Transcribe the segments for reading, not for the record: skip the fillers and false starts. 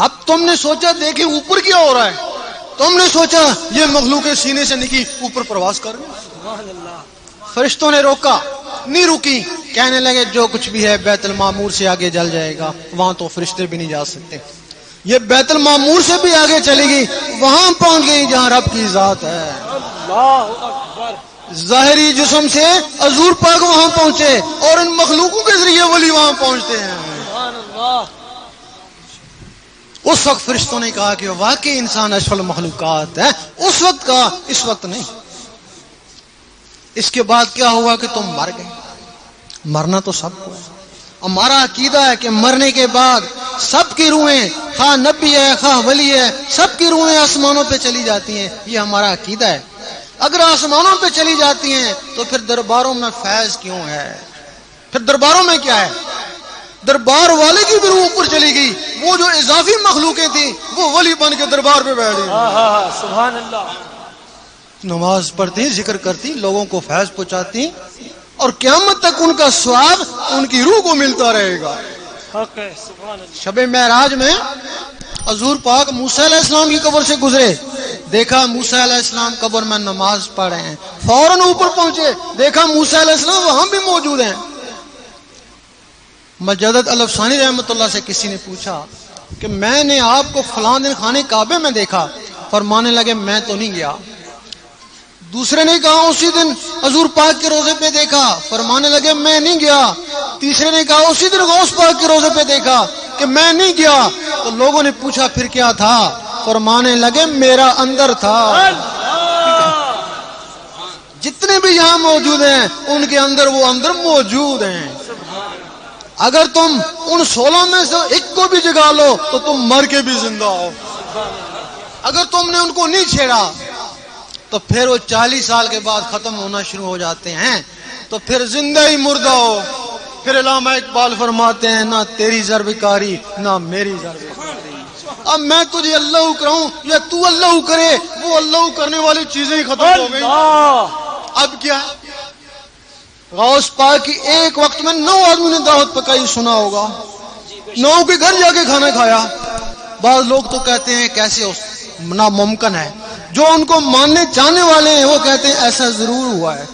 اب تم نے سوچا دیکھیں اوپر کیا ہو رہا ہے، تم نے سوچا یہ مخلوق سینے سے نکلی اوپر پرواز کر رہے، فرشتوں نے روکا، نہیں رکی، کہنے لگے جو کچھ بھی ہے بیت المعمور سے آگے جل جائے گا، وہاں تو فرشتے بھی نہیں جا سکتے، یہ بیت المعمور سے بھی آگے چلے گی، وہاں پہنچ گئی جہاں رب کی ذات ہے۔ اللہ اکبر۔ ظاہری جسم سے حضور پاک وہاں پہنچے اور ان مخلوقوں کے ذریعے ولی وہاں پہنچتے ہیں۔ سبحان اللہ۔ اس وقت فرشتوں نے کہا کہ واقعی انسان اشرف المخلوقات ہے، اس وقت کہا، اس وقت نہیں۔ اس کے بعد کیا ہوا کہ تم مر گئے، مرنا تو سب کو ہے، ہمارا عقیدہ ہے کہ مرنے کے بعد سب کی روحیں، خواہ نبی ہے خواہ ولی ہے، سب کی روحیں آسمانوں پہ چلی جاتی ہیں، یہ ہمارا عقیدہ ہے۔ اگر آسمانوں پہ چلی جاتی ہیں تو پھر درباروں میں فیض کیوں ہے؟ پھر درباروں میں کیا ہے؟ دربار والے کی بھی روح اوپر چلی گئی، وہ جو اضافی مخلوقیں تھیں وہ ولی بن کے دربار پہ بیٹھ گئی، سبحان اللہ۔ نماز پڑھتی، ذکر کرتی، لوگوں کو فیض پہنچاتی، اور قیامت تک ان کا ثواب ان کی روح کو ملتا رہے گا۔ حق ہے، سبحان اللہ۔ شب معراج میں حضور پاک موسیٰ علیہ السلام کی قبر سے گزرے، دیکھا موسیٰ علیہ السلام قبر میں نماز پڑھ رہے ہیں، فوراً اوپر پہنچے، دیکھا موسیٰ علیہ السلام وہاں بھی موجود ہیں۔ مجدد الافسانی رحمۃ اللہ سے کسی نے پوچھا کہ میں نے آپ کو فلاں دن خانے کعبے میں دیکھا، فرمانے لگے میں تو نہیں گیا۔ دوسرے نے کہا اسی دن حضور پاک کے روزے پہ دیکھا، فرمانے لگے میں نہیں گیا۔ تیسرے نے کہا اسی دن غوث پاک کے روزے پہ دیکھا کہ میں نہیں گیا۔ تو لوگوں نے پوچھا پھر کیا تھا؟ فرمانے لگے میرا اندر تھا۔ جتنے بھی یہاں موجود ہیں ان کے اندر وہ اندر موجود ہیں۔ اگر تم ان 16 میں سے ایک کو بھی جگا لو تو تم مر کے بھی زندہ ہو۔ اگر تم نے ان کو نہیں چھیڑا تو پھر وہ 40 سال کے بعد ختم ہونا شروع ہو جاتے ہیں، تو پھر زندہ ہی مردہ ہو۔ پھر علامہ اقبال فرماتے ہیں نہ تیری ضرب کاری نہ میری ضرب کاری، اب میں تجھے اللہ کراؤں یا تو اللہ کرے، وہ اللہ کرنے والی چیزیں ہی ختم ہو گئی۔ اب کیا ہے؟ غوث پاک کی ایک وقت میں 9 آدمی نے دعوت پکائی، سنا ہوگا، 9 کے گھر جا کے کھانا کھایا۔ بعض لوگ تو کہتے ہیں کیسے ناممکن ہے، جو ان کو ماننے چاہنے والے ہیں وہ کہتے ہیں ایسا ضرور ہوا ہے،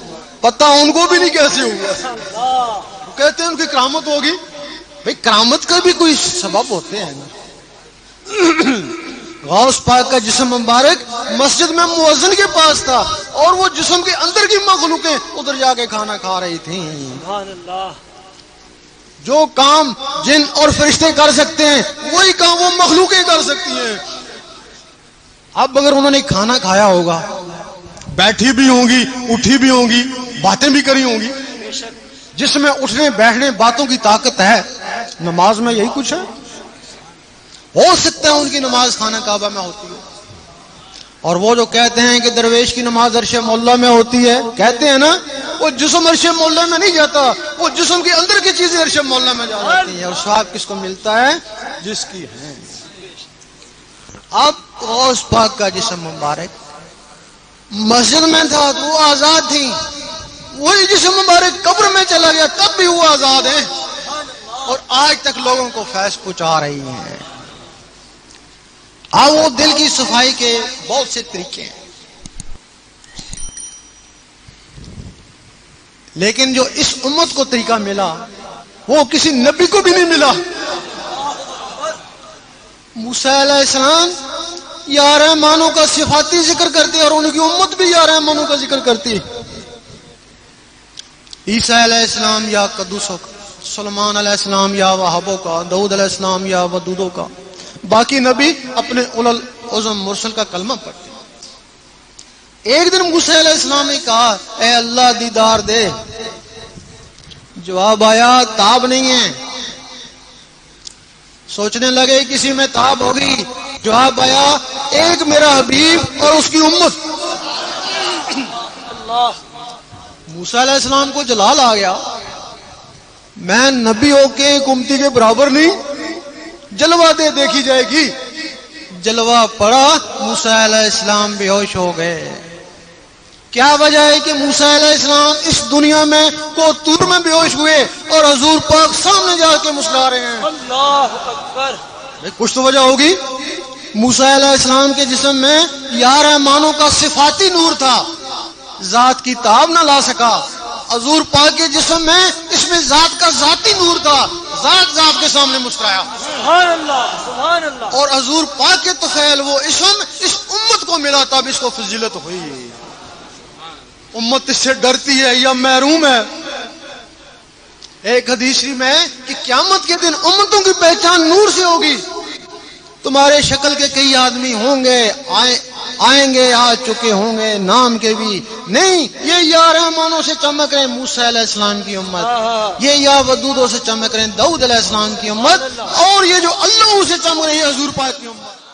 پتہ ان کو بھی نہیں کیسے ہوا، وہ کہتے ہیں ان کی کرامت ہوگی۔ بھئی کرامت کا بھی کوئی سبب ہوتے ہیں نا۔ غوث پاک کا جسم مبارک مسجد میں مؤذن کے پاس تھا اور وہ جسم کے اندر کی مخلوقیں ادھر جا کے کھانا کھا رہی تھیں۔ سبحان اللہ۔ جو کام جن اور فرشتے کر سکتے ہیں وہی کام وہ مخلوقیں کر سکتی ہیں۔ اب اگر انہوں نے کھانا کھایا ہوگا، بیٹھی بھی ہوں گی، اٹھی بھی ہوں گی، باتیں بھی کری ہوں گی، جس میں اٹھنے بیٹھنے باتوں کی طاقت ہے، نماز میں یہی کچھ ہے۔ ہو سکتا ہے ان کی نماز خانہ کعبہ میں ہوتی ہے، اور وہ جو کہتے ہیں کہ درویش کی نماز عرش مولا میں ہوتی ہے، کہتے ہیں نا وہ جسم عرش مولا میں نہیں جاتا، وہ جسم کے اندر کی چیزیں عرش مولا میں جا جاتی ہیں، اور ثواب کس کو ملتا ہے؟ جس کی ہے۔ اب غوث پاک کا جسم مبارک مسجد میں تھا تو وہ آزاد تھی، وہی جسم مبارک قبر میں چلا گیا تب بھی وہ آزاد ہے، اور آج تک لوگوں کو فیض پہنچا رہی ہیں۔ وہ دل کی صفائی کے بہت سے طریقے ہیں، لیکن جو اس امت کو طریقہ ملا وہ کسی نبی کو بھی نہیں ملا۔ موسیٰ علیہ السلام یا رحمانوں کا صفاتی ذکر کرتے اور ان کی امت بھی یا رحمانوں کا ذکر کرتی۔ عیسیٰ علیہ السلام یا قدوسوں کا، سلیمان علیہ السلام یا وہابوں کا، داؤد علیہ السلام یا ودودوں کا، باقی نبی اپنے اولو العزم مرسل کا کلمہ پڑھتے۔ ایک دن موسیٰ علیہ السلام نے کہا اے اللہ دیدار دے، جواب آیا تاب نہیں ہے۔ سوچنے لگے کسی میں تاب ہوگی، جواب آیا ایک میرا حبیب اور اس کی امت۔ موسیٰ علیہ السلام کو جلال آ گیا، میں نبی ہو کے ایک امتی کے برابر نہیں، جلوہ دے دیکھی جائے گی۔ جلوہ پڑا، موسیٰ علیہ السلام بے ہوش ہو گئے۔ کیا وجہ ہے کہ موسیٰ علیہ السلام اس دنیا میں طور میں بے ہوش ہوئے اور حضور پاک سامنے جا کے مسکرا رہے ہیں؟ اللہ اکبر۔ کچھ تو وجہ ہوگی. موسیٰ علیہ السلام کے جسم میں 11 معنوں کا صفاتی نور تھا، ذات کی تاب نہ لا سکا. حضور پاک کے جسم میں اس میں ذات کا ذاتی نور تھا، ذات کے سامنے مسکرایا. سبحان اللہ سبحان اللہ. اور حضور پاک کے طفیل وہ اسم اس امت کو ملا، تب اس کو فضیلت ہوئی. امت اس سے ڈرتی ہے یا محروم ہے. ایک حدیث میں کہ قیامت کے دن امتوں کی پہچان نور سے ہوگی. تمہارے شکل کے کئی آدمی ہوں گے، آئیں گے، آ چکے ہوں گے، نام کے بھی نہیں. یہ 11 معنوں سے چمک رہے ہیں موسیٰ علیہ السلام کی امت، یہ یا ودودوں سے چمک رہے ہیں داؤد علیہ السلام کی امت، اور یہ جو اللہ سے چمک رہی ہے حضور پاک کی امت.